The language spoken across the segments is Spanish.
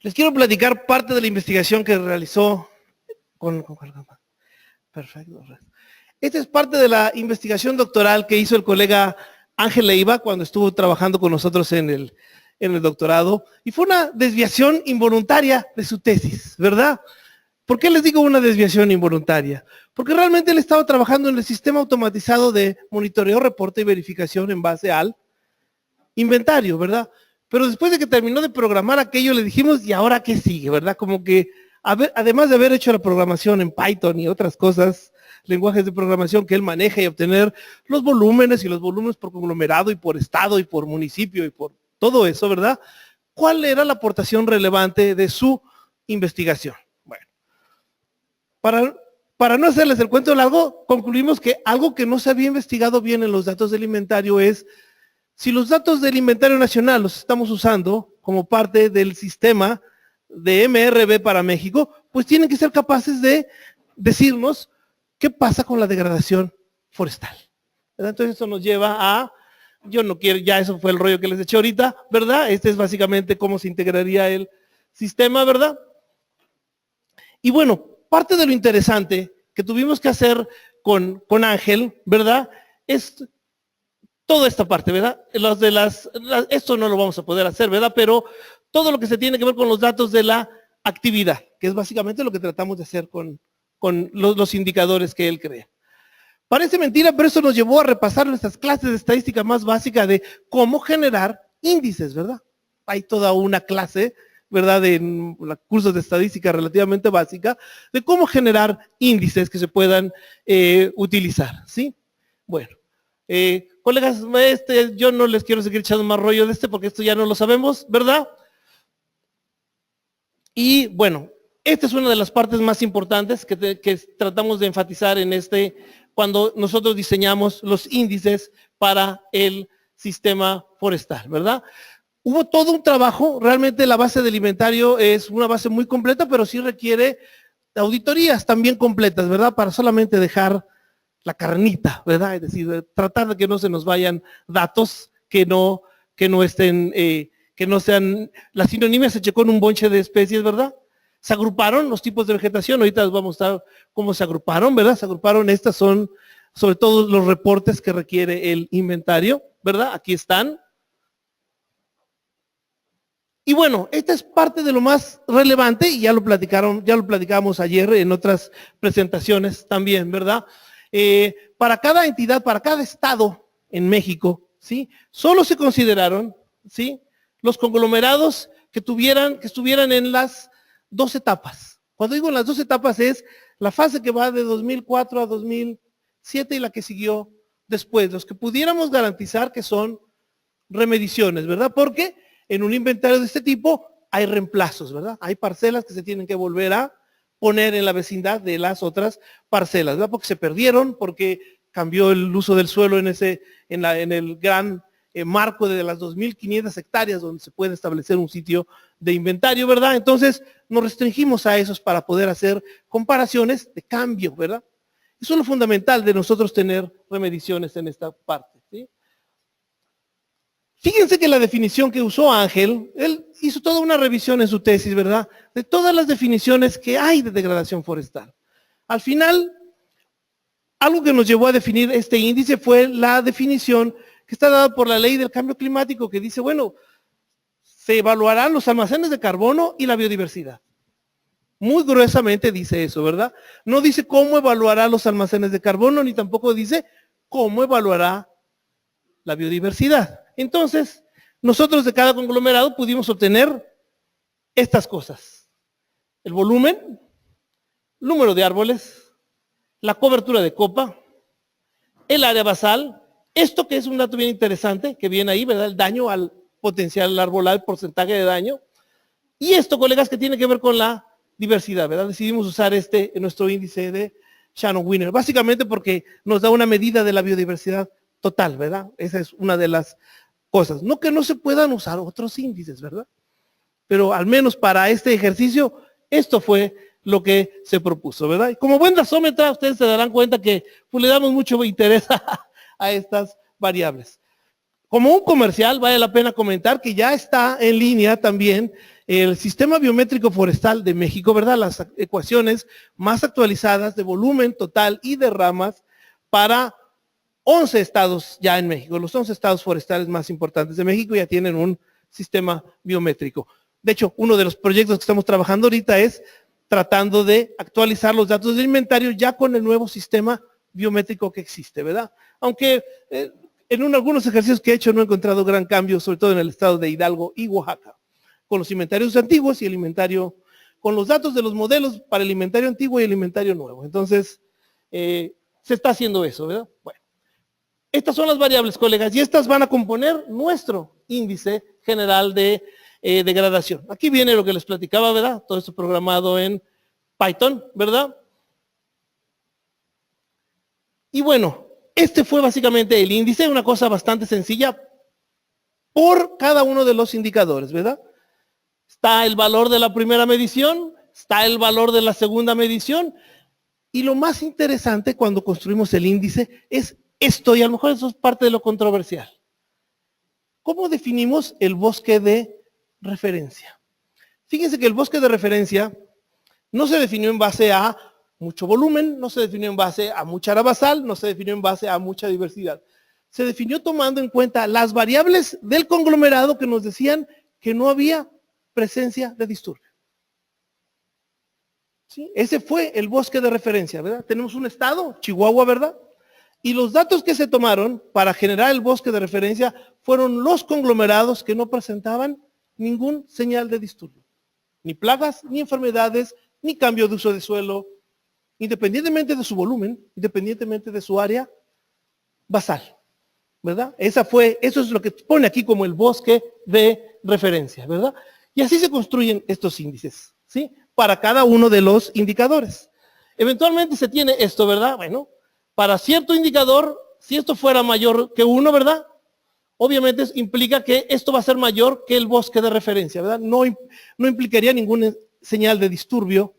Les quiero platicar parte de la investigación que realizó perfecto. Esta es parte de la investigación doctoral que hizo el colega Ángel Leiva cuando estuvo trabajando con nosotros en el doctorado, y fue una desviación involuntaria de su tesis, ¿verdad? ¿Por qué les digo una desviación involuntaria? Porque realmente él estaba trabajando en el sistema automatizado de monitoreo, reporte y verificación en base al inventario, ¿verdad? Pero después de que terminó de programar aquello, le dijimos, ¿y ahora qué sigue, verdad? Como que, además de haber hecho la programación en Python y otras cosas, lenguajes de programación que él maneja y obtener los volúmenes y los volúmenes por conglomerado y por estado y por municipio y por todo eso, ¿verdad? ¿Cuál era la aportación relevante de su investigación? Bueno, para no hacerles el cuento largo, concluimos que algo que no se había investigado bien en los datos del inventario es si los datos del inventario nacional los estamos usando como parte del sistema de MRB para México, pues tienen que ser capaces de decirnos qué pasa con la degradación forestal, ¿verdad? Entonces eso nos lleva a, yo no quiero, ya eso fue el rollo que les eché ahorita, ¿verdad? Este es básicamente cómo se integraría el sistema, ¿verdad? Y bueno, parte de lo interesante que tuvimos que hacer con Ángel, ¿verdad? Es toda esta parte, ¿verdad? Esto no lo vamos a poder hacer, ¿verdad? Pero todo lo que se tiene que ver con los datos de la actividad, que es básicamente lo que tratamos de hacer con los indicadores que él crea. Parece mentira, pero eso nos llevó a repasar nuestras clases de estadística más básica de cómo generar índices, ¿verdad? Hay toda una clase, ¿verdad?, en cursos de estadística relativamente básica, de cómo generar índices que se puedan utilizar, ¿sí? Bueno, colegas, yo no les quiero seguir echando más rollo de porque esto ya no lo sabemos, ¿verdad? Y bueno, esta es una de las partes más importantes que tratamos de enfatizar en cuando nosotros diseñamos los índices para el sistema forestal, ¿verdad? Hubo todo un trabajo, realmente la base del inventario es una base muy completa, pero sí requiere auditorías también completas, ¿verdad? Para solamente dejar la carnita, ¿verdad? Es decir, tratar de que no se nos vayan datos que no estén, que no sean, la sinonimia se checó en un bonche de especies, ¿verdad? Se agruparon los tipos de vegetación, ahorita vamos a ver cómo se agruparon, ¿verdad? Se agruparon, estas son sobre todo los reportes que requiere el inventario, ¿verdad? Aquí están. Y bueno, esta es parte de lo más relevante y ya lo platicamos ayer en otras presentaciones también, ¿verdad? Para cada entidad, para cada estado en México, ¿sí? Solo se consideraron, ¿sí?, los conglomerados que estuvieran en las 2 etapas. Cuando digo en las 2 etapas es la fase que va de 2004 a 2007 y la que siguió después, los que pudiéramos garantizar que son remediciones, ¿verdad? Porque en un inventario de este tipo hay reemplazos, ¿verdad? Hay parcelas que se tienen que volver a poner en la vecindad de las otras parcelas, ¿verdad? Porque se perdieron, porque cambió el uso del suelo en el gran marco de las 2.500 hectáreas donde se puede establecer un sitio de inventario, ¿verdad? Entonces nos restringimos a esos para poder hacer comparaciones de cambio, ¿verdad? Eso es lo fundamental de nosotros tener remediciones en esta parte, ¿sí? Fíjense que la definición que usó Ángel, él hizo toda una revisión en su tesis, ¿verdad?, de todas las definiciones que hay de degradación forestal. Al final, algo que nos llevó a definir este índice fue la definición que está dada por la ley del cambio climático, que dice, bueno, se evaluarán los almacenes de carbono y la biodiversidad. Muy gruesamente dice eso, ¿verdad? No dice cómo evaluará los almacenes de carbono, ni tampoco dice cómo evaluará la biodiversidad. Entonces, nosotros de cada conglomerado pudimos obtener estas cosas: el volumen, número de árboles, la cobertura de copa, el área basal, esto que es un dato bien interesante, que viene ahí, ¿verdad?, el daño al potencial arbolado, el porcentaje de daño, y esto, colegas, que tiene que ver con la diversidad, ¿verdad? Decidimos usar en nuestro índice de Shannon-Winner, básicamente porque nos da una medida de la biodiversidad total, ¿verdad? Esa es una de las cosas. No que no se puedan usar otros índices, ¿verdad? Pero al menos para este ejercicio, esto fue lo que se propuso, ¿verdad? Y como buen dasómetra, ustedes se darán cuenta que pues, le damos mucho interés a estas variables. Como un comercial, vale la pena comentar que ya está en línea también el sistema biométrico forestal de México, ¿verdad? Las ecuaciones más actualizadas de volumen total y de ramas para 11 estados ya en México. Los 11 estados forestales más importantes de México ya tienen un sistema biométrico. De hecho, uno de los proyectos que estamos trabajando ahorita es tratando de actualizar los datos del inventario ya con el nuevo sistema biométrico que existe, ¿verdad? Aunque en algunos ejercicios que he hecho no he encontrado gran cambio, sobre todo en el estado de Hidalgo y Oaxaca, con los inventarios antiguos y el inventario, con los datos de los modelos para el inventario antiguo y el inventario nuevo. Entonces, se está haciendo eso, ¿verdad? Bueno, estas son las variables, colegas, y estas van a componer nuestro índice general de degradación. Aquí viene lo que les platicaba, ¿verdad? Todo esto programado en Python, ¿verdad? Y bueno, este fue básicamente el índice, una cosa bastante sencilla por cada uno de los indicadores, ¿verdad? Está el valor de la primera medición, está el valor de la segunda medición, y lo más interesante cuando construimos el índice es esto, y a lo mejor eso es parte de lo controversial. ¿Cómo definimos el bosque de referencia? Fíjense que el bosque de referencia no se definió en base a mucho volumen, no se definió en base a mucha área basal, no se definió en base a mucha diversidad. Se definió tomando en cuenta las variables del conglomerado que nos decían que no había presencia de disturbio. ¿Sí? Ese fue el bosque de referencia, ¿verdad? Tenemos un estado, Chihuahua, ¿verdad? Y los datos que se tomaron para generar el bosque de referencia fueron los conglomerados que no presentaban ningún señal de disturbio. Ni plagas, ni enfermedades, ni cambio de uso de suelo, independientemente de su volumen, independientemente de su área basal, ¿verdad? Eso es lo que pone aquí como el bosque de referencia, ¿verdad? Y así se construyen estos índices, ¿sí? Para cada uno de los indicadores. Eventualmente se tiene esto, ¿verdad? Bueno, para cierto indicador, si esto fuera mayor que 1, ¿verdad? Obviamente implica que esto va a ser mayor que el bosque de referencia, ¿verdad? No implicaría ninguna señal de disturbio,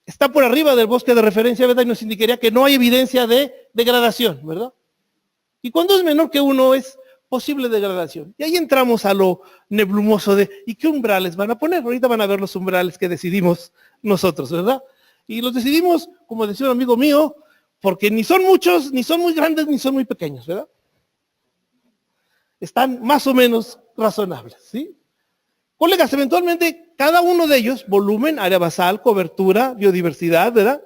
está por arriba del bosque de referencia, ¿verdad? Y nos indicaría que no hay evidencia de degradación, ¿verdad? Y cuando es menor que 1 es posible degradación. Y ahí entramos a lo neblumoso de, ¿y qué umbrales van a poner? Ahorita van a ver los umbrales que decidimos nosotros, ¿verdad? Y los decidimos, como decía un amigo mío, porque ni son muchos, ni son muy grandes, ni son muy pequeños, ¿verdad? Están más o menos razonables, ¿sí? Colegas, eventualmente cada uno de ellos, volumen, área basal, cobertura, biodiversidad, ¿verdad?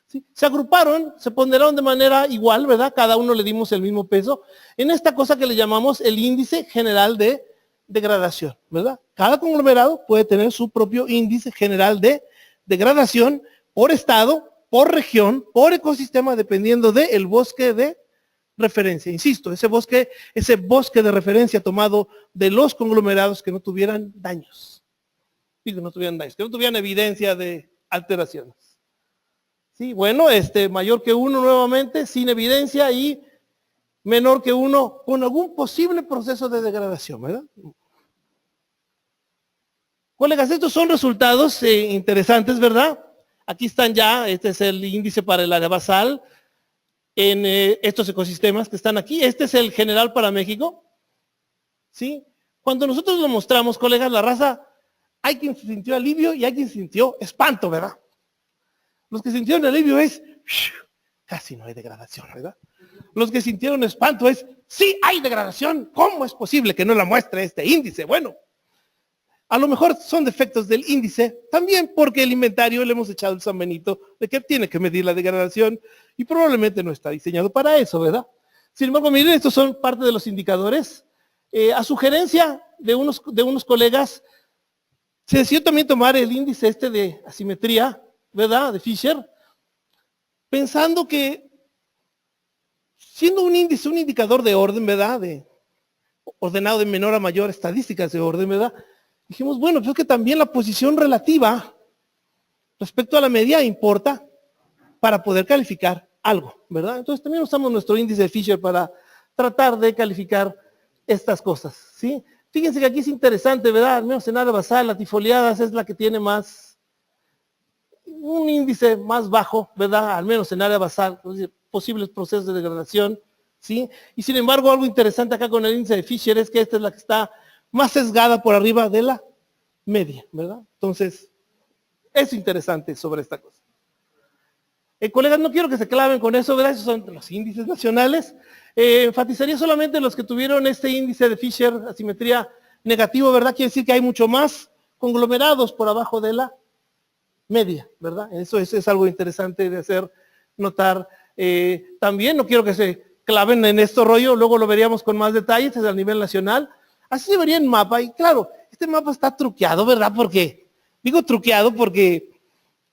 ¿Sí? Se agruparon, se ponderaron de manera igual, ¿verdad? Cada uno le dimos el mismo peso en esta cosa que le llamamos el índice general de degradación, ¿verdad? Cada conglomerado puede tener su propio índice general de degradación por estado, por región, por ecosistema, dependiendo del bosque de referencia. Insisto, ese bosque de referencia tomado de los conglomerados que no tuvieran daños. Digo, no tuvieran daños, que no tuvieran evidencia de alteraciones. Sí, bueno, mayor que 1 nuevamente, sin evidencia, y menor que 1 con algún posible proceso de degradación, ¿verdad? Colegas, estos son resultados interesantes, ¿verdad? Aquí están ya, este es el índice para el área basal en estos ecosistemas que están aquí. Este es el general para México, ¿sí? Cuando nosotros lo mostramos, colegas, la raza, hay quien sintió alivio y hay quien sintió espanto, ¿verdad? Los que sintieron alivio es, casi no hay degradación, ¿verdad? Los que sintieron espanto es, sí hay degradación, ¿cómo es posible que no la muestre este índice? Bueno, a lo mejor son defectos del índice, también porque el inventario le hemos echado el San Benito de que tiene que medir la degradación y probablemente no está diseñado para eso, ¿verdad? Sin embargo, miren, estos son parte de los indicadores. A sugerencia de unos colegas, se decidió también tomar el índice de asimetría, ¿verdad? De Fisher, pensando que siendo un índice, un indicador de orden, ¿verdad? Ordenado de menor a mayor, estadísticas de orden, ¿verdad? Dijimos, bueno, pues es que también la posición relativa respecto a la media importa para poder calificar algo, ¿verdad? Entonces también usamos nuestro índice de Fisher para tratar de calificar estas cosas, ¿sí? Fíjense que aquí es interesante, ¿verdad? Al menos en área basal, latifoliadas es la que tiene un índice más bajo, ¿verdad? Al menos en área basal, es decir, posibles procesos de degradación, ¿sí? Y sin embargo, algo interesante acá con el índice de Fisher es que esta es la que está más sesgada por arriba de la media, ¿verdad? Entonces, es interesante sobre esta cosa. Colegas, no quiero que se claven con eso, ¿verdad? Esos son los índices nacionales. Enfatizaría solamente los que tuvieron este índice de Fisher, asimetría negativo, ¿verdad? Quiere decir que hay mucho más conglomerados por abajo de la media, ¿verdad? Eso es algo interesante de hacer notar. También no quiero que se claven en esto rollo, luego lo veríamos con más detalles desde el nivel nacional. Así se vería en mapa, y claro, este mapa está truqueado, ¿verdad? Porque, digo truqueado porque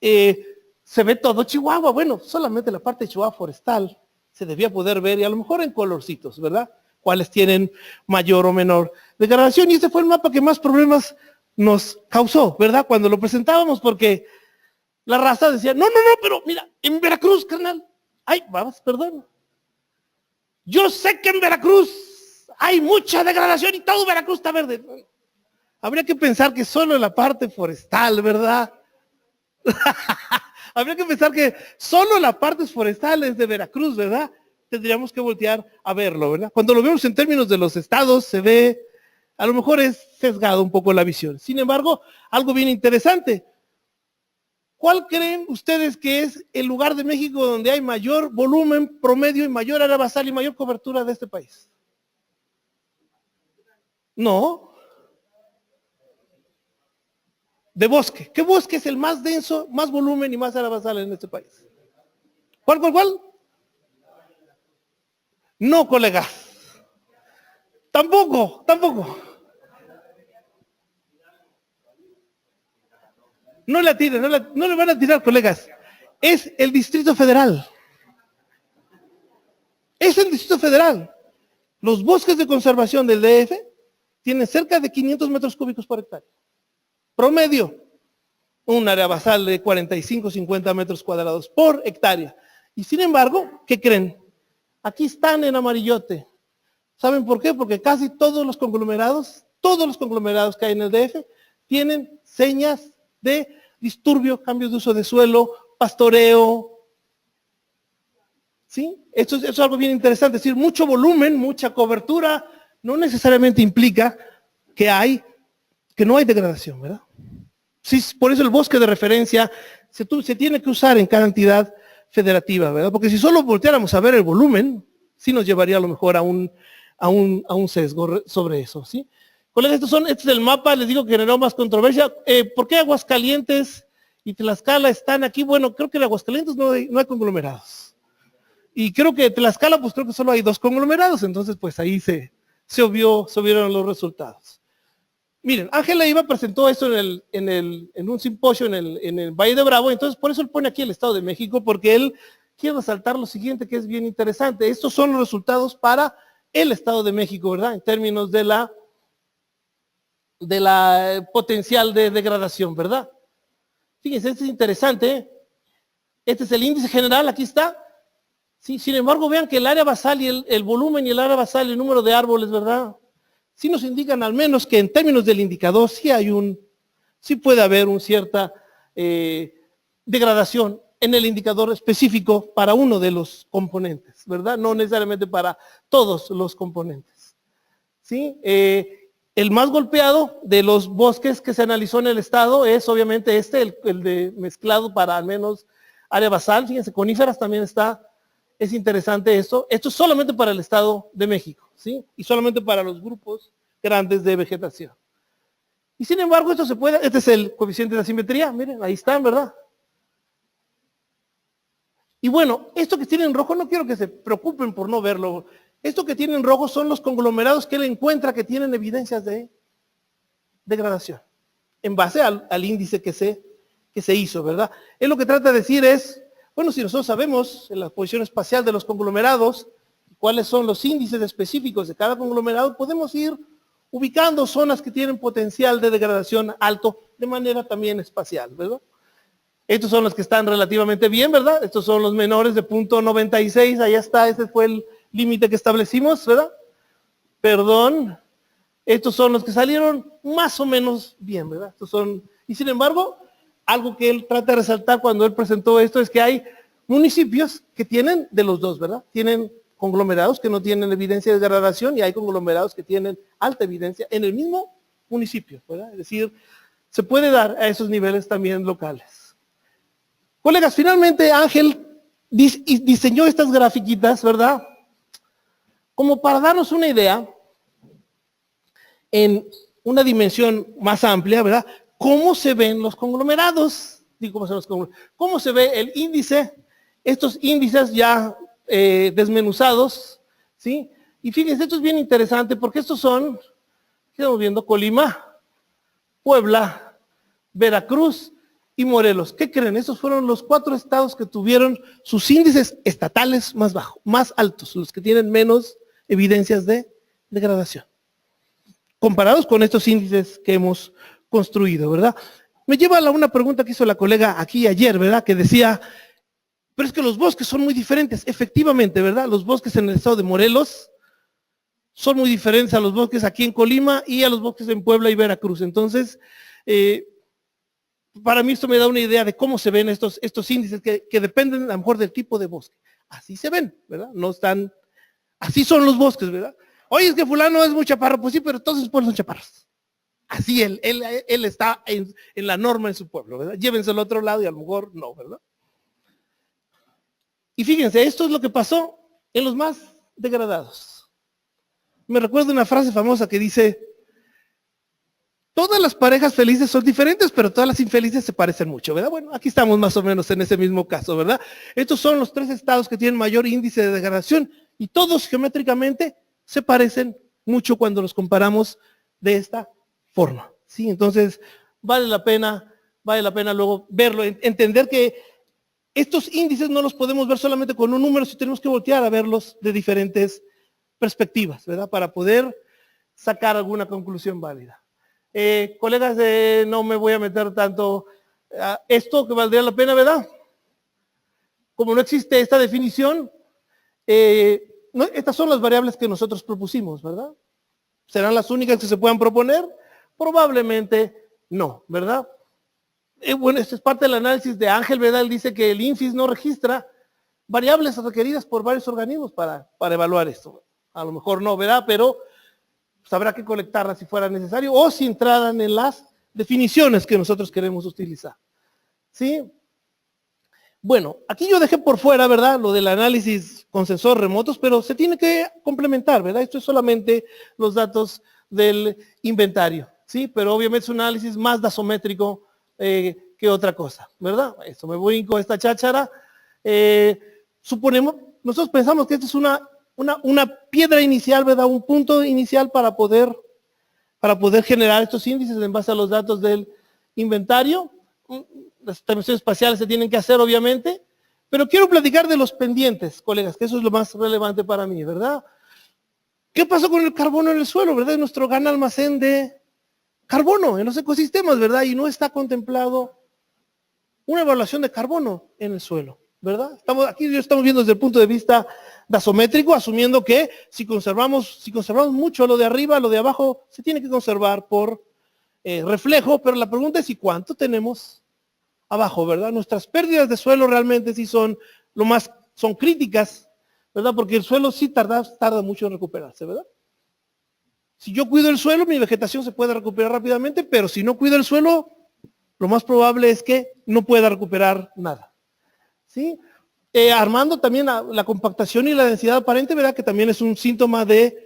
se ve todo Chihuahua. Bueno, solamente la parte de Chihuahua forestal se debía poder ver, y a lo mejor en colorcitos, ¿verdad? Cuáles tienen mayor o menor degradación, y este fue el mapa que más problemas nos causó, ¿verdad? Cuando lo presentábamos, porque la raza decía, no, pero mira, en Veracruz, carnal, ay, vamos, perdón. Yo sé que en Veracruz hay mucha degradación y todo Veracruz está verde. Habría que pensar que solo en la parte forestal, ¿verdad? Habría que pensar que solo la parte forestal es de Veracruz, ¿verdad? Tendríamos que voltear a verlo, ¿verdad? Cuando lo vemos en términos de los estados, se ve, a lo mejor es sesgado un poco la visión. Sin embargo, algo bien interesante. ¿Cuál creen ustedes que es el lugar de México donde hay mayor volumen promedio y mayor área basal y mayor cobertura de este país? No. De bosque. ¿Qué bosque es el más denso, más volumen y más área basal en este país? ¿Cuál? No, colega. Tampoco. No la tiren, no le van a tirar, colegas. Es el Distrito Federal. Es el Distrito Federal. Los bosques de conservación del DF tienen cerca de 500 metros cúbicos por hectárea. Promedio. Un área basal de 45, 50 metros cuadrados por hectárea. Y sin embargo, ¿qué creen? Aquí están en amarillote. ¿Saben por qué? Porque casi todos los conglomerados que hay en el DF tienen señas de disturbio, cambios de uso de suelo, pastoreo. ¿Sí? Esto es algo bien interesante, es decir, mucho volumen, mucha cobertura, no necesariamente implica que no hay degradación, ¿verdad? Sí, por eso el bosque de referencia se tiene que usar en cada entidad federativa, ¿verdad? Porque si solo volteáramos a ver el volumen, sí nos llevaría a lo mejor a un sesgo sobre eso, ¿sí? Colegas, este es el mapa, les digo que generó más controversia. ¿Por qué Aguascalientes y Tlaxcala están aquí? Bueno, creo que en Aguascalientes no hay conglomerados. Y creo que Tlaxcala, pues creo que solo hay 2 conglomerados, entonces pues ahí se vieron los resultados. Miren, Ángel Leiva presentó esto en un simposio en el Valle de Bravo, entonces por eso él pone aquí el Estado de México, porque él quiere resaltar lo siguiente que es bien interesante. Estos son los resultados para el Estado de México, ¿verdad? En términos de la potencial de degradación, ¿verdad? Fíjense, este es interesante. Este es el índice general, aquí está. Sí, sin embargo, vean que el área basal y el volumen y el área basal y el número de árboles, ¿verdad? Sí nos indican al menos que en términos del indicador sí puede haber una cierta degradación en el indicador específico para uno de los componentes, ¿verdad? No necesariamente para todos los componentes. ¿Sí? El más golpeado de los bosques que se analizó en el estado es obviamente el de mezclado para al menos área basal. Fíjense, coníferas también está. Es interesante esto. Esto es solamente para el Estado de México, ¿sí? Y solamente para los grupos grandes de vegetación. Y sin embargo, este es el coeficiente de asimetría, miren, ahí están, ¿verdad? Y bueno, esto que tiene en rojo, no quiero que se preocupen por no verlo. Esto que tiene en rojo son los conglomerados que él encuentra que tienen evidencias de degradación, en base al índice que se hizo, ¿verdad? Él lo que trata de decir es, bueno, si nosotros sabemos en la posición espacial de los conglomerados, cuáles son los índices específicos de cada conglomerado, podemos ir ubicando zonas que tienen potencial de degradación alto de manera también espacial, ¿verdad? Estos son los que están relativamente bien, ¿verdad? Estos son los menores de 0.96, allá está, ese fue el límite que establecimos, ¿verdad? Perdón, estos son los que salieron más o menos bien, ¿verdad? Y sin embargo, algo que él trata de resaltar cuando él presentó esto es que hay municipios que tienen de los dos, ¿verdad? Tienen conglomerados que no tienen evidencia de degradación y hay conglomerados que tienen alta evidencia en el mismo municipio, ¿verdad? Es decir, se puede dar a esos niveles también locales. Colegas, finalmente Ángel diseñó estas grafiquitas, ¿verdad? Como para darnos una idea en una dimensión más amplia, ¿verdad? ¿Cómo se ven los conglomerados? Digo, ¿cómo se ve el índice? Estos índices ya desmenuzados, ¿sí? Y fíjense, esto es bien interesante porque estos son, ¿qué estamos viendo? Colima, Puebla, Veracruz y Morelos. ¿Qué creen? Estos fueron los 4 estados que tuvieron sus índices estatales más bajos, más altos, los que tienen menos evidencias de degradación, comparados con estos índices que hemos construido, ¿verdad? Me lleva a una pregunta que hizo la colega aquí ayer, ¿verdad? Que decía, pero es que los bosques son muy diferentes. Efectivamente, ¿verdad? Los bosques en el estado de Morelos son muy diferentes a los bosques aquí en Colima y a los bosques en Puebla y Veracruz. Entonces, para mí esto me da una idea de cómo se ven estos índices que dependen a lo mejor del tipo de bosque. Así se ven, ¿verdad? No están, así son los bosques, ¿verdad? Oye, es que fulano es muy chaparro, pues sí, pero todos sus pueblos son chaparros. Así él está en la norma en su pueblo, ¿verdad? Llévense al otro lado y a lo mejor no, ¿verdad? Y fíjense, esto es lo que pasó en los más degradados. Me recuerdo una frase famosa que dice, todas las parejas felices son diferentes, pero todas las infelices se parecen mucho, ¿verdad? Bueno, aquí estamos más o menos en ese mismo caso, ¿verdad? Estos son los 3 estados que tienen mayor índice de degradación y todos geométricamente se parecen mucho cuando los comparamos de esta forma, ¿sí? Entonces, vale la pena luego verlo, entender que estos índices no los podemos ver solamente con un número, sino tenemos que voltear a verlos de diferentes perspectivas, ¿verdad? Para poder sacar alguna conclusión válida. Colegas, no me voy a meter tanto a esto que valdría la pena, ¿verdad? Como no existe esta definición, estas son las variables que nosotros propusimos, ¿verdad? ¿Serán las únicas que se puedan proponer? Probablemente no, ¿verdad? Bueno, esto es parte del análisis de Ángel, ¿verdad? Él dice que el INFIS no registra variables requeridas por varios organismos para evaluar esto. A lo mejor no, ¿verdad? Pero pues, habrá que colectarlas si fuera necesario o si entraran en las definiciones que nosotros queremos utilizar. ¿Sí? Bueno, aquí yo dejé por fuera, ¿verdad? Lo del análisis con sensores remotos, pero se tiene que complementar, ¿verdad? Esto es solamente los datos del inventario, ¿sí? Pero obviamente es un análisis más dasométrico que otra cosa, ¿verdad? Esto me brinco esta cháchara. Nosotros pensamos que esto es una piedra inicial, ¿verdad? Un punto inicial para poder generar estos índices en base a los datos del inventario. Las transmisiones espaciales se tienen que hacer, obviamente, pero quiero platicar de los pendientes, colegas, que eso es lo más relevante para mí, ¿verdad? ¿Qué pasó con el carbono en el suelo, verdad? Es nuestro gran almacén de carbono en los ecosistemas, ¿verdad? Y no está contemplado una evaluación de carbono en el suelo, ¿verdad? Aquí estamos viendo desde el punto de vista dasométrico, asumiendo que si conservamos mucho lo de arriba, lo de abajo se tiene que conservar por reflejo, pero la pregunta es ¿y cuánto tenemos abajo, verdad? Nuestras pérdidas de suelo realmente sí son críticas, ¿verdad? Porque el suelo sí tarda mucho en recuperarse, ¿verdad? Si yo cuido el suelo, mi vegetación se puede recuperar rápidamente, pero si no cuido el suelo, lo más probable es que no pueda recuperar nada. ¿Sí? Armando también la compactación y la densidad aparente, ¿verdad? Que también es un síntoma de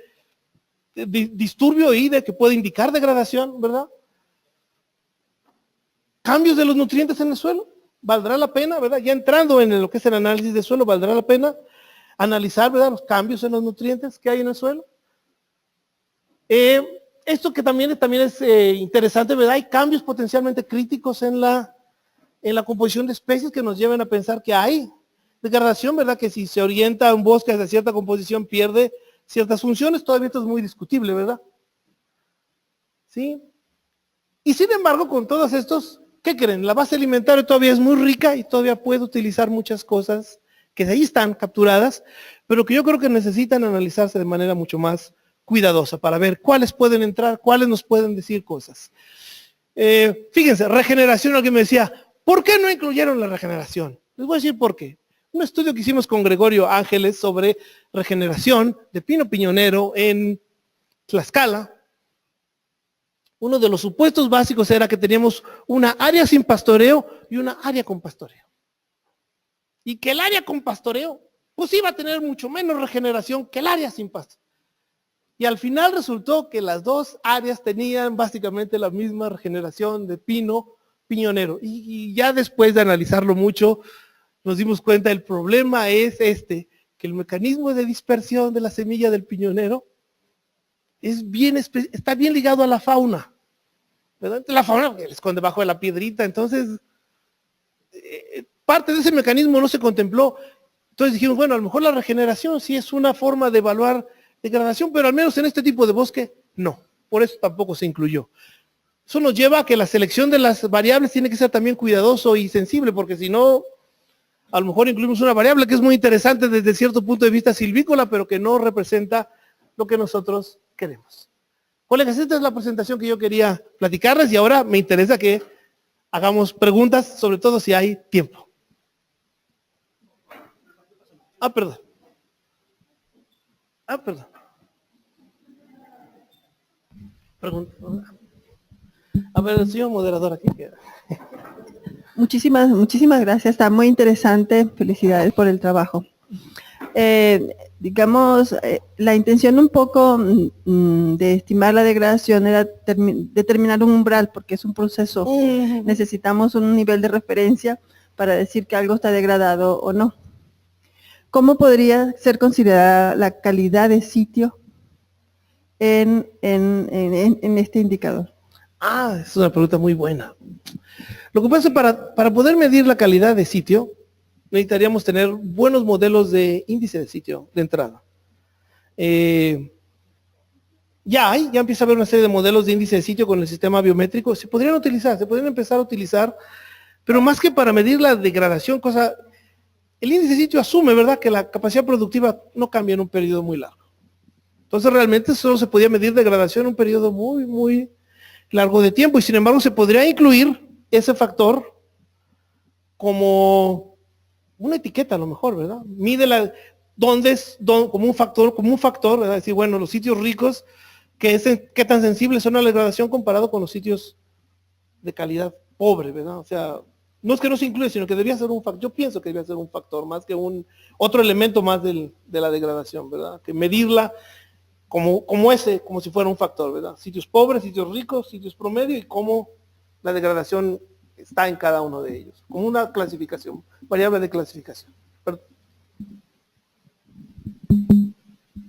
disturbio y de que puede indicar degradación, ¿verdad? Cambios de los nutrientes en el suelo, valdrá la pena, ¿verdad? Ya entrando en lo que es el análisis de suelo, valdrá la pena analizar, ¿verdad? Los cambios en los nutrientes que hay en el suelo. Esto que también es interesante, ¿verdad? Hay cambios potencialmente críticos en la composición de especies que nos lleven a pensar que hay degradación, ¿verdad? Que si se orienta un bosque hacia cierta composición pierde ciertas funciones, todavía esto es muy discutible, ¿verdad? ¿Sí? Y sin embargo, con todos estos, ¿qué creen? La base alimentaria todavía es muy rica y todavía puede utilizar muchas cosas que de ahí están capturadas, pero que yo creo que necesitan analizarse de manera mucho más cuidadosa para ver cuáles pueden entrar, cuáles nos pueden decir cosas. Fíjense, regeneración, alguien me decía, ¿por qué no incluyeron la regeneración? Les voy a decir por qué. un estudio que hicimos con Gregorio Ángeles sobre regeneración de pino piñonero en Tlaxcala. Uno de los supuestos básicos era que teníamos una área sin pastoreo y una área con pastoreo. Y que el área con pastoreo, pues iba a tener mucho menos regeneración que el área sin pasto. Y al final resultó que las dos áreas tenían básicamente la misma regeneración de pino piñonero. Y ya después de analizarlo mucho, nos dimos cuenta el problema es que el mecanismo de dispersión de la semilla del piñonero está bien ligado a la fauna, ¿verdad? La fauna que le esconde bajo de la piedrita, entonces parte de ese mecanismo no se contempló. Entonces dijimos, bueno, a lo mejor la regeneración sí es una forma de evaluar degradación, pero al menos en este tipo de bosque, no. Por eso tampoco se incluyó. Eso nos lleva a que la selección de las variables tiene que ser también cuidadoso y sensible, porque si no, a lo mejor incluimos una variable que es muy interesante desde cierto punto de vista silvícola, pero que no representa lo que nosotros queremos. Colegas, esta es la presentación que yo quería platicarles y ahora me interesa que hagamos preguntas, sobre todo si hay tiempo. Perdón. Perdón. Pregunta. A ver, el señor moderador aquí queda. Muchísimas gracias, está muy interesante, felicidades por el trabajo. La intención un poco de estimar la degradación era determinar un umbral, porque es un proceso, necesitamos un nivel de referencia para decir que algo está degradado o no. ¿Cómo podría ser considerada la calidad de sitio en este indicador? Es una pregunta muy buena. Lo que pasa es que para poder medir la calidad de sitio, necesitaríamos tener buenos modelos de índice de sitio de entrada. Ya empieza a haber una serie de modelos de índice de sitio con el sistema biométrico. Se podrían empezar a utilizar, pero más que para medir la degradación, el índice de sitio asume, ¿verdad?, que la capacidad productiva no cambia en un periodo muy largo. Entonces realmente solo se podía medir degradación en un periodo muy, muy largo de tiempo, y sin embargo se podría incluir ese factor como una etiqueta a lo mejor, ¿verdad? Mide como un factor, ¿verdad? Decir, bueno, los sitios ricos, qué tan sensibles son a la degradación comparado con los sitios de calidad pobre, ¿verdad? O sea, no es que no se incluya, sino que debía ser un factor. Yo pienso que debía ser un factor más que otro elemento más de la degradación, ¿verdad? Que medirla como si fuera un factor, ¿verdad? Sitios pobres, sitios ricos, sitios promedio y cómo la degradación está en cada uno de ellos, como una clasificación, variable de clasificación. Perdón.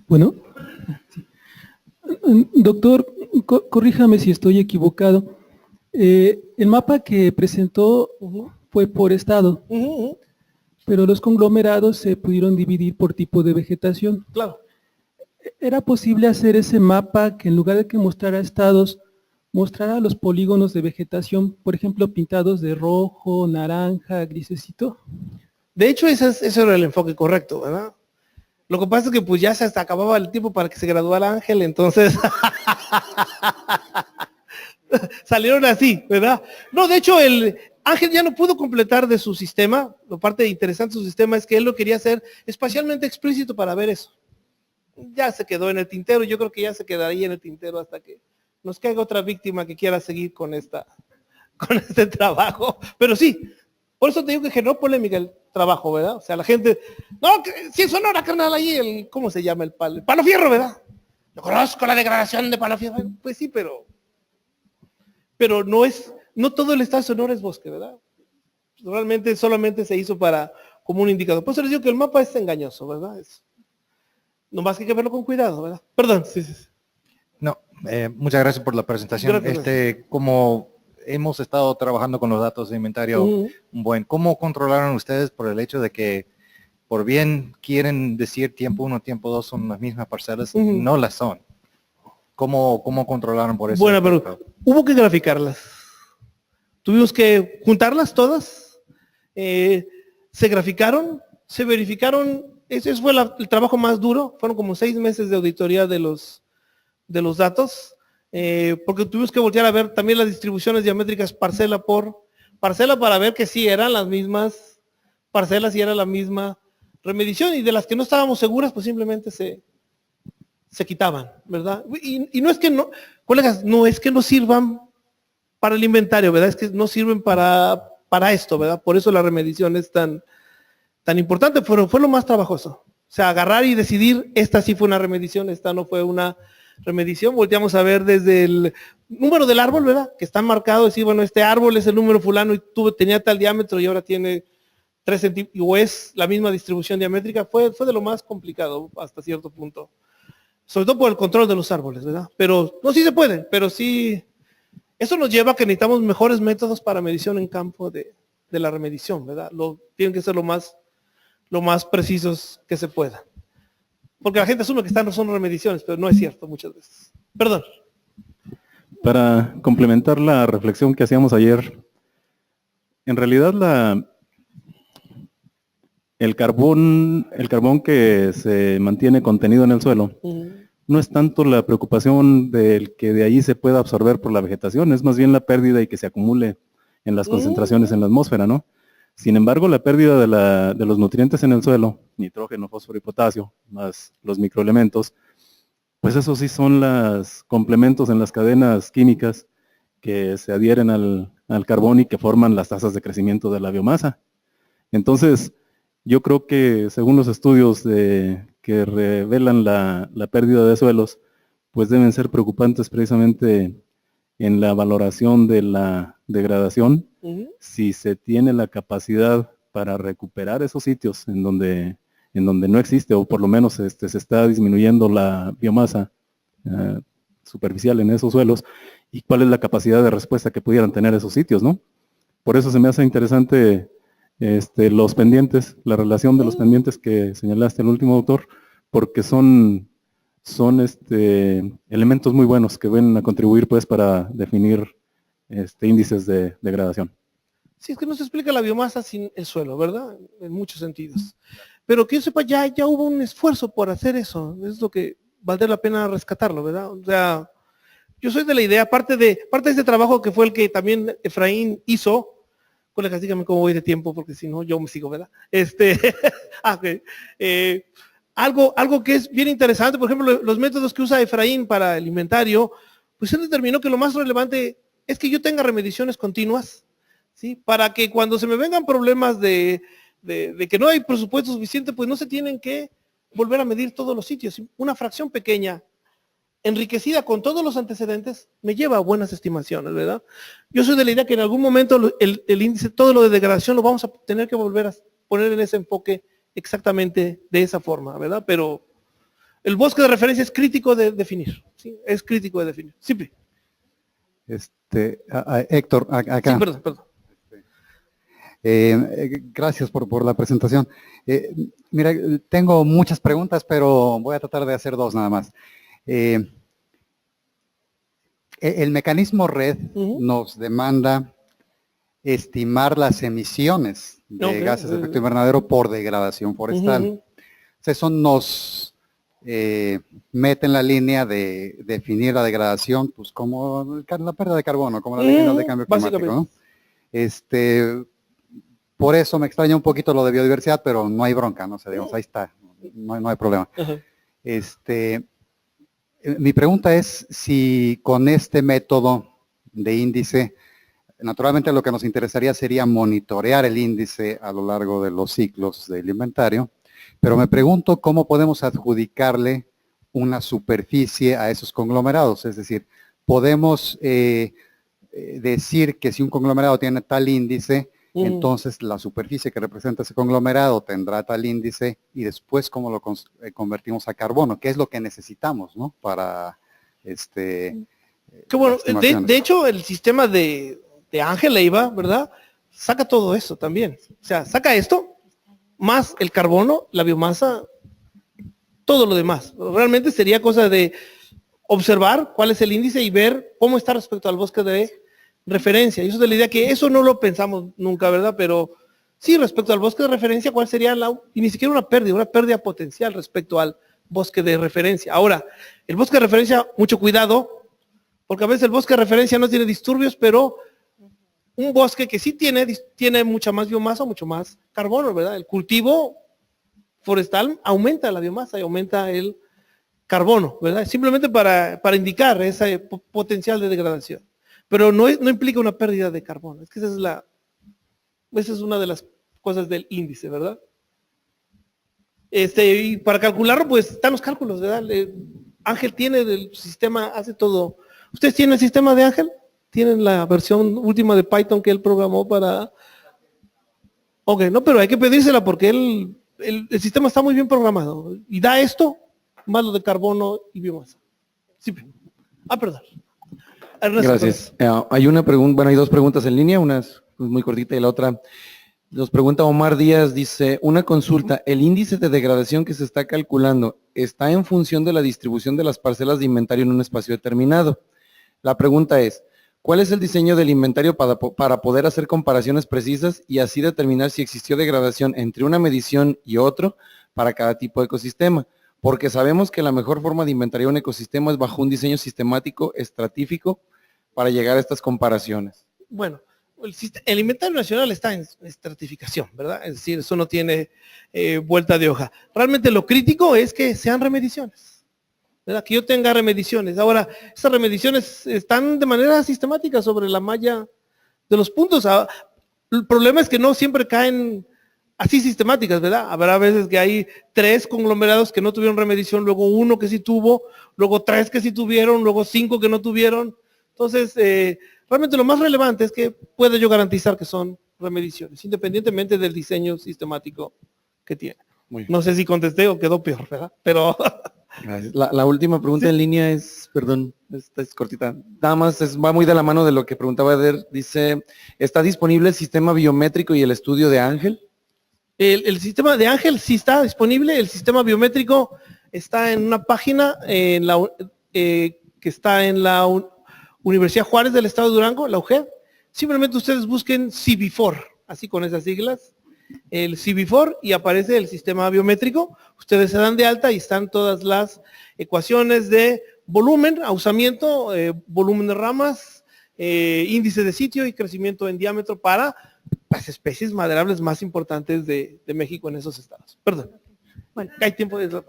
Bueno, doctor, corríjame si estoy equivocado. El mapa que presentó fue por estado, pero los conglomerados se pudieron dividir por tipo de vegetación. Claro. ¿Era posible hacer ese mapa que en lugar de que mostrara estados, mostrara los polígonos de vegetación, por ejemplo, pintados de rojo, naranja, grisecito? De hecho, ese era el enfoque correcto, ¿verdad? Lo que pasa es que pues ya se hasta acababa el tiempo para que se graduara Ángel, entonces salieron así, ¿verdad? No, de hecho, Ángel ya no pudo completar de su sistema. Lo parte interesante de su sistema es que él lo quería hacer espacialmente explícito para ver eso. Ya se quedó en el tintero, yo creo que ya se quedaría en el tintero hasta que nos caiga otra víctima que quiera seguir con este trabajo. Pero sí, por eso te digo que generó polémica el trabajo, ¿verdad? O sea, la gente, no, si es Sonora, carnal, ahí ¿cómo se llama el palo? El Palo Fierro, ¿verdad? Yo conozco la degradación de Palo Fierro. Pues sí, pero no todo el estado de Sonora es bosque, ¿verdad? Realmente solamente se hizo como un indicador. Por eso les digo que el mapa es engañoso, ¿verdad? Nomás que hay que verlo con cuidado, ¿verdad? Perdón, sí. No, muchas gracias por la presentación. Gracias. Como hemos estado trabajando con los datos de inventario, ¿cómo controlaron ustedes por el hecho de que por bien quieren decir tiempo 1, tiempo 2 son las mismas parcelas? No las son. ¿Cómo controlaron por eso? Bueno, pero hubo que graficarlas. Tuvimos que juntarlas todas. Se graficaron, se verificaron. Ese fue el trabajo más duro. Fueron como 6 meses de auditoría de los datos, porque tuvimos que voltear a ver también las distribuciones diamétricas parcela por parcela para ver que sí eran las mismas parcelas y era la misma remedición, y de las que no estábamos seguras, pues simplemente se quitaban, ¿verdad? Y no es que no, colegas, no es que no sirvan para el inventario, ¿verdad? Es que no sirven para esto, ¿verdad? Por eso la remedición es tan importante, pero fue lo más trabajoso. O sea, agarrar y decidir, esta sí fue una remedición, esta no fue una remedición. Volteamos a ver desde el número del árbol, ¿verdad? Que está marcado, decir, bueno, este árbol es el número fulano y tenía tal diámetro y ahora tiene 3 centímetros, o es la misma distribución diamétrica. Fue de lo más complicado hasta cierto punto. Sobre todo por el control de los árboles, ¿verdad? Pero, no, sí se puede, pero sí, eso nos lleva a que necesitamos mejores métodos para medición en campo de la remedición, ¿verdad? Tienen que ser lo más precisos que se pueda. Porque la gente asume que no son remediciones, pero no es cierto muchas veces. Perdón. Para complementar la reflexión que hacíamos ayer, en realidad el carbón que se mantiene contenido en el suelo no es tanto la preocupación del que de ahí se pueda absorber por la vegetación, es más bien la pérdida y que se acumule en las concentraciones en la atmósfera, ¿no? Sin embargo, la pérdida de los nutrientes en el suelo, nitrógeno, fósforo y potasio, más los microelementos, pues esos sí son los complementos en las cadenas químicas que se adhieren al carbón y que forman las tasas de crecimiento de la biomasa. Entonces, yo creo que según los estudios que revelan la pérdida de suelos, pues deben ser preocupantes precisamente en la valoración de la degradación, si se tiene la capacidad para recuperar esos sitios en donde no existe, o por lo menos se está disminuyendo la biomasa superficial en esos suelos, y cuál es la capacidad de respuesta que pudieran tener esos sitios, ¿no? Por eso se me hace interesante los pendientes, la relación de los pendientes que señalaste el último autor, porque son elementos muy buenos que van a contribuir pues para definir índices de degradación. Sí, es que no se explica la biomasa sin el suelo, ¿verdad? En muchos sentidos. Pero que yo sepa, ya hubo un esfuerzo por hacer eso. Es lo que valdría la pena rescatarlo, ¿verdad? O sea, yo soy de la idea, parte de este trabajo que fue el que también Efraín hizo. Colegas, díganme cómo voy de tiempo, porque si no, yo me sigo, ¿verdad? Okay. Algo que es bien interesante, por ejemplo, los métodos que usa Efraín para el inventario, pues él determinó que lo más relevante es que yo tenga remediciones continuas, ¿sí? Para que cuando se me vengan problemas de que no hay presupuesto suficiente, pues no se tienen que volver a medir todos los sitios. Una fracción pequeña, enriquecida con todos los antecedentes, me lleva a buenas estimaciones, ¿verdad? Yo soy de la idea que en algún momento el índice, todo lo de degradación lo vamos a tener que volver a poner en ese enfoque exactamente de esa forma, ¿verdad? Pero el bosque de referencia es crítico de definir, ¿sí? Es crítico de definir. Simple. Héctor, acá. Sí, perdón. Gracias por la presentación. Mira, tengo muchas preguntas, pero voy a tratar de hacer 2 nada más. El mecanismo RED nos demanda estimar las emisiones de gases de efecto invernadero por degradación forestal. Eso nos mete en la línea de definir la degradación, pues como la pérdida de carbono, como la ley de cambio climático, ¿no? Por eso me extraña un poquito lo de biodiversidad, pero no hay bronca, no sé, digamos, ahí está, no hay problema. Mi pregunta es si con este método de índice, naturalmente lo que nos interesaría sería monitorear el índice a lo largo de los ciclos del inventario, pero me pregunto cómo podemos adjudicarle una superficie a esos conglomerados, es decir, podemos decir que si un conglomerado tiene tal índice, entonces la superficie que representa ese conglomerado tendrá tal índice y después cómo lo convertimos a carbono, que es lo que necesitamos, ¿no? Para Qué bueno, de hecho el sistema de Ángel Leiva, ¿verdad? Saca todo eso también. O sea, saca esto, más el carbono, la biomasa, todo lo demás. Realmente sería cosa de observar cuál es el índice y ver cómo está respecto al bosque de referencia. Y eso es de la idea que eso no lo pensamos nunca, ¿verdad? Pero sí, respecto al bosque de referencia, ¿cuál sería y ni siquiera una pérdida potencial respecto al bosque de referencia? Ahora, el bosque de referencia, mucho cuidado, porque a veces el bosque de referencia no tiene disturbios, pero un bosque que sí tiene mucha más biomasa, mucho más carbono, ¿verdad? El cultivo forestal aumenta la biomasa y aumenta el carbono, ¿verdad? Simplemente para indicar ese potencial de degradación. Pero no implica una pérdida de carbono. Es que esa es una de las cosas del índice, ¿verdad? Y para calcularlo, pues están los cálculos, ¿verdad? Ángel tiene el sistema, hace todo. ¿Ustedes tienen el sistema de Ángel? ¿Tienen la versión última de Python que él programó para...? Ok, no, pero hay que pedírsela porque el sistema está muy bien programado. Y da esto, más lo de carbono y biomasa. Sí. Perdón. Ernesto, Gracias. Hay una pregunta, bueno, hay dos preguntas en línea, una es muy cortita y la otra nos pregunta Omar Díaz, dice, una consulta, ¿el índice de degradación que se está calculando está en función de la distribución de las parcelas de inventario en un espacio determinado? La pregunta es, ¿cuál es el diseño del inventario para poder hacer comparaciones precisas y así determinar si existió degradación entre una medición y otro para cada tipo de ecosistema? Porque sabemos que la mejor forma de inventariar un ecosistema es bajo un diseño sistemático, estratífico, para llegar a estas comparaciones. Bueno, el inventario nacional está en estratificación, ¿verdad? Es decir, eso no tiene vuelta de hoja. Realmente lo crítico es que sean remediciones, ¿verdad? Que yo tenga remediciones. Ahora, esas remediciones están de manera sistemática sobre la malla de los puntos. El problema es que no siempre caen así sistemáticas, ¿verdad? Habrá veces que hay 3 conglomerados que no tuvieron remedición, luego 1 que sí tuvo, luego 3 que sí tuvieron, luego 5 que no tuvieron. Entonces, realmente lo más relevante es que pueda yo garantizar que son remediciones, independientemente del diseño sistemático que tiene. No sé si contesté o quedó peor, ¿verdad? Pero... La última pregunta en línea es, perdón, esta es cortita, nada más va muy de la mano de lo que preguntaba Eder, dice, ¿está disponible el sistema biométrico y el estudio de Ángel? El sistema de Ángel sí está disponible, el sistema biométrico está en una página que está en la Universidad Juárez del Estado de Durango, la UJED. Simplemente ustedes busquen CIBIFOR, así con esas siglas, el CIBIFOR y aparece el sistema biométrico. Ustedes se dan de alta y están todas las ecuaciones de volumen, ausamiento, volumen de ramas, índice de sitio y crecimiento en diámetro para las especies maderables más importantes de México en esos estados. Perdón. Bueno, hay tiempo de...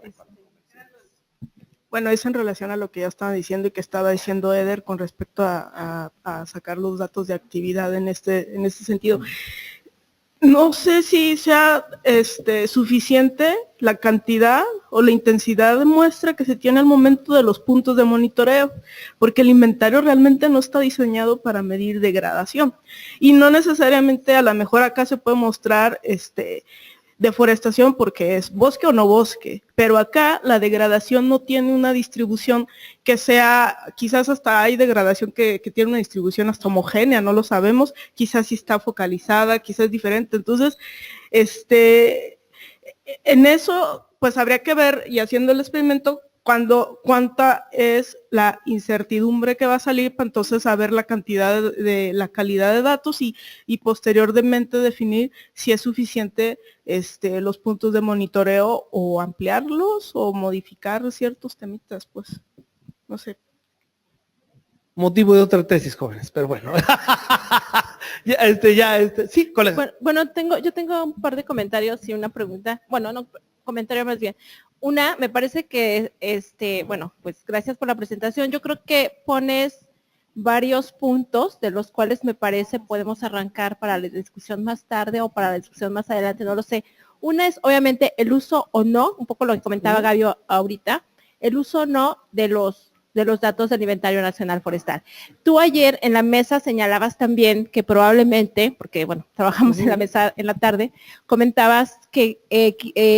Bueno, es en relación a lo que ya estaba diciendo y que estaba diciendo Eder con respecto a sacar los datos de actividad en este sentido. No sé si sea suficiente la cantidad o la intensidad de muestra que se tiene al momento de los puntos de monitoreo, porque el inventario realmente no está diseñado para medir degradación. Y no necesariamente a lo mejor acá se puede mostrar deforestación porque es bosque o no bosque, pero acá la degradación no tiene una distribución que sea, quizás hasta hay degradación que tiene una distribución hasta homogénea, no lo sabemos, quizás sí está focalizada, quizás es diferente, entonces, en eso, pues habría que ver, y haciendo el experimento, cuánta es la incertidumbre que va a salir para entonces saber la cantidad de la calidad de datos y posteriormente definir si es suficiente los puntos de monitoreo o ampliarlos o modificar ciertos temitas, pues, no sé. Motivo de otra tesis, jóvenes, pero bueno. Sí, colega. Bueno, yo tengo un par de comentarios y una pregunta. Bueno, no, comentario más bien. Una, me parece que, bueno, pues gracias por la presentación. Yo creo que pones varios puntos de los cuales me parece podemos arrancar para la discusión más tarde o para la discusión más adelante, no lo sé. Una es obviamente el uso o no, un poco lo que comentaba Gaby ahorita, el uso o no de los datos del Inventario Nacional Forestal. Tú ayer en la mesa señalabas también que probablemente, porque bueno, trabajamos en la mesa en la tarde, comentabas que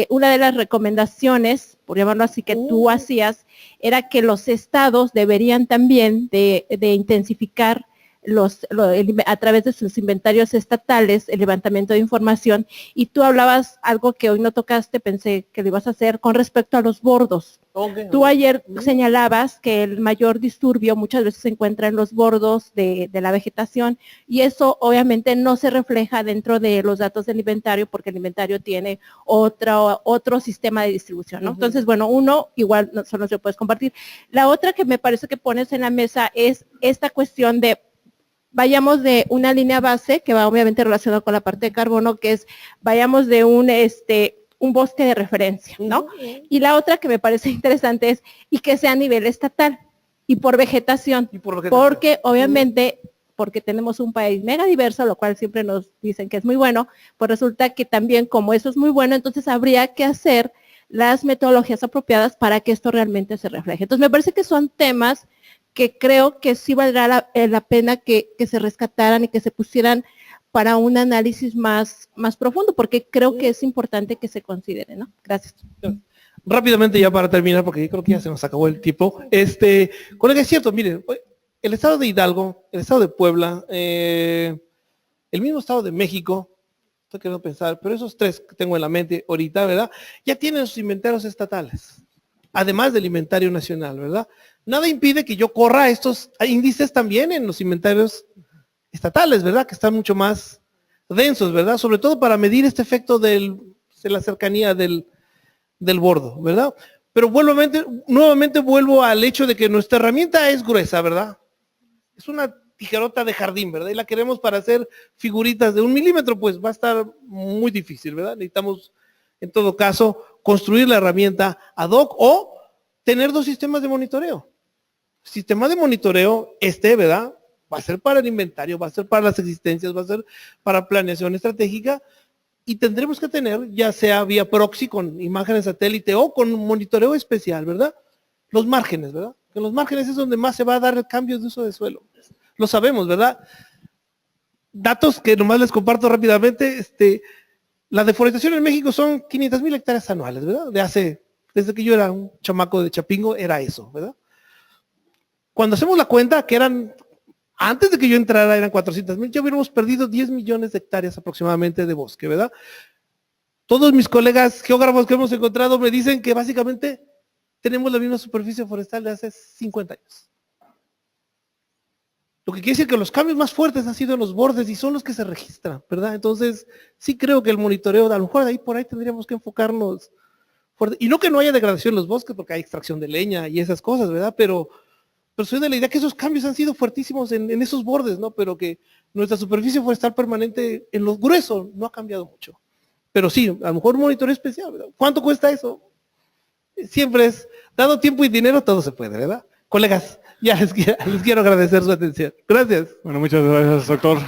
una de las recomendaciones, por llamarlo así, que tú hacías, era que los estados deberían también de intensificar a través de sus inventarios estatales, el levantamiento de información, y tú hablabas algo que hoy no tocaste, pensé que lo ibas a hacer con respecto a los bordos. Tú ayer señalabas que el mayor disturbio muchas veces se encuentra en los bordos de la vegetación y eso obviamente no se refleja dentro de los datos del inventario porque el inventario tiene otro sistema de distribución, ¿no? Entonces, bueno, uno igual solo se puedes compartir. La otra que me parece que pones en la mesa es esta cuestión de vayamos de una línea base, que va obviamente relacionado con la parte de carbono, que es, vayamos de un bosque de referencia, ¿no? Y la otra que me parece interesante es, y que sea a nivel estatal, y por vegetación, porque obviamente, porque tenemos un país mega diverso, lo cual siempre nos dicen que es muy bueno, pues resulta que también como eso es muy bueno, entonces habría que hacer las metodologías apropiadas para que esto realmente se refleje. Entonces me parece que son temas que creo que sí valdrá la pena que se rescataran y que se pusieran para un análisis más profundo, porque creo que es importante que se considere, ¿no? Gracias. Rápidamente ya para terminar, porque yo creo que ya se nos acabó el tiempo. Colega, es cierto, miren, el estado de Hidalgo, el estado de Puebla, el mismo estado de México, estoy queriendo pensar, pero esos tres que tengo en la mente ahorita, ¿verdad? Ya tienen sus inventarios estatales, además del inventario nacional, ¿verdad? Nada impide que yo corra estos índices también en los inventarios estatales, ¿verdad? Que están mucho más densos, ¿verdad? Sobre todo para medir este efecto de la cercanía del bordo, ¿verdad? Pero nuevamente vuelvo al hecho de que nuestra herramienta es gruesa, ¿verdad? Es una tijerota de jardín, ¿verdad? Y la queremos para hacer figuritas de 1 milímetro, pues va a estar muy difícil, ¿verdad? Necesitamos, en todo caso, construir la herramienta ad hoc o tener 2 sistemas de monitoreo. Sistema de monitoreo, ¿verdad? Va a ser para el inventario, va a ser para las existencias, va a ser para planeación estratégica y tendremos que tener, ya sea vía proxy con imágenes satélite o con monitoreo especial, ¿verdad? Los márgenes, ¿verdad? Que en los márgenes es donde más se va a dar el cambio de uso de suelo. Lo sabemos, ¿verdad? Datos que nomás les comparto rápidamente, la deforestación en México son 500,000 hectáreas anuales, ¿verdad? Desde que yo era un chamaco de Chapingo, era eso, ¿verdad? Cuando hacemos la cuenta, que antes de que yo entrara eran 400,000, ya hubiéramos perdido 10 millones de hectáreas aproximadamente de bosque, ¿verdad? Todos mis colegas geógrafos que hemos encontrado me dicen que básicamente tenemos la misma superficie forestal de hace 50 años. Lo que quiere decir que los cambios más fuertes han sido en los bordes y son los que se registran, ¿verdad? Entonces, sí creo que el monitoreo, a lo mejor por ahí tendríamos que enfocarnos fuerte. Y no que no haya degradación en los bosques, porque hay extracción de leña y esas cosas, ¿verdad? Pero soy de la idea que esos cambios han sido fuertísimos en esos bordes, ¿no? Pero que nuestra superficie forestal permanente en lo grueso no ha cambiado mucho. Pero sí, a lo mejor un monitoreo especial, ¿verdad? ¿Cuánto cuesta eso? Siempre es, dado tiempo y dinero, todo se puede, ¿verdad? Colegas, ya les quiero agradecer su atención. Gracias. Bueno, muchas gracias, doctor.